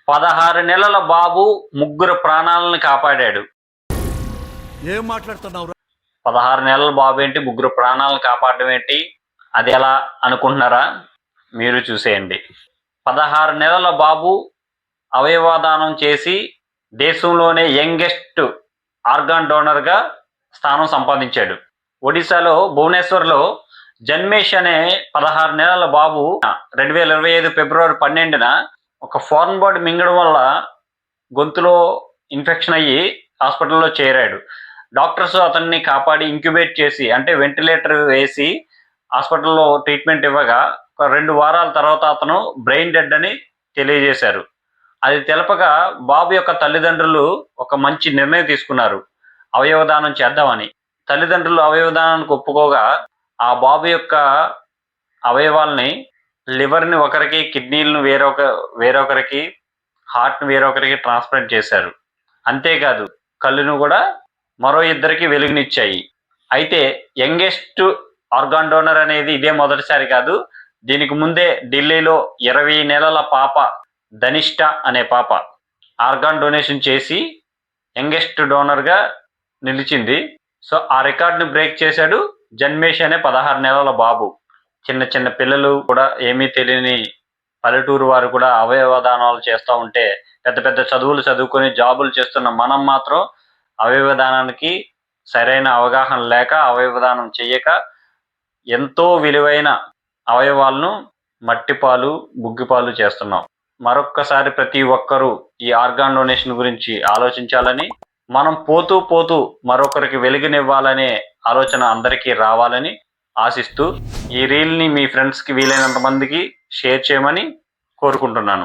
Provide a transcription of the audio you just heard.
16 నెలల బాబు ముగ్గురు ప్రాణాలను కాపాడాడు. ఏం మాట్లాడుతున్నావు? 16 నెలల బాబు ఏంటి, ముగ్గురు ప్రాణాలను కాపాడడం ఏంటి, అది ఎలా అనుకుంటున్నారా? మీరు చూసేయండి. 16 నెలల బాబు అవయవదానం చేసి దేశంలోనే యంగెస్ట్ ఆర్గాన్ డోనర్గా స్థానం సంపాదించాడు. ఒడిశాలో భువనేశ్వర్లో జన్మేష్ అనే 16 నెలల బాబు 2025 ఫిబ్రవరి 12న ఒక ఫారెన్ బాడీ మింగడం వల్ల గొంతులో ఇన్ఫెక్షన్ అయ్యి హాస్పిటల్లో చేరాడు. డాక్టర్స్ అతన్ని కాపాడి ఇంక్యుబేట్ చేసి, అంటే వెంటిలేటర్ వేసి హాస్పిటల్లో ట్రీట్మెంట్ ఇవ్వగా ఒక 2 వారాల తర్వాత అతను బ్రెయిన్ డెడ్ అని తెలియజేశారు. అది తెలపగా బాబు యొక్క తల్లిదండ్రులు ఒక మంచి నిర్ణయం తీసుకున్నారు, అవయవదానం చేద్దామని. తల్లిదండ్రులు అవయవదానానికి ఒప్పుకోగా ఆ బాబు యొక్క అవయవాల్ని, లివర్ని ఒకరికి, కిడ్నీలను వేరొకరికి, హార్ట్ని వేరొకరికి ట్రాన్స్ప్లాంట్ చేశారు. అంతేకాదు కళ్ళును కూడా మరో 2కి వెలుగునిచ్చాయి. అయితే యంగెస్ట్ ఆర్గాన్ డోనర్ అనేది ఇదే మొదటిసారి కాదు. దీనికి ముందే ఢిల్లీలో 20 నెలల పాప ధనిష్ట అనే పాప ఆర్గాన్ డొనేషన్ చేసి యంగెస్ట్ డోనర్గా నిలిచింది. సో ఆ రికార్డుని బ్రేక్ చేశాడు జన్మేష్ అనే 16 నెలల బాబు. చిన్న చిన్న పిల్లలు కూడా, ఏమీ తెలియని పల్లెటూరు వారు కూడా అవయవదానాలు చేస్తూ ఉంటే, పెద్ద పెద్ద చదువులు చదువుకొని జాబులు చేస్తున్న మనం మాత్రం అవయవదానానికి సరైన అవగాహన లేక, అవయవదానం చేయక ఎంతో విలువైన అవయవాలను మట్టిపాలు, బుగ్గిపాలు చేస్తున్నాం. మరొక్కసారి ప్రతి ఒక్కరూ ఈ ఆర్గాన్ డొనేషన్ గురించి ఆలోచించాలని, మనం పోతూ పోతూ మరొకరికి వెలుగునివ్వాలనే ఆలోచన అందరికీ రావాలని ఆశిస్తూ ఈ రీల్ని మీ ఫ్రెండ్స్కి వీలైనంత మందికి షేర్ చేయమని కోరుకుంటున్నాను.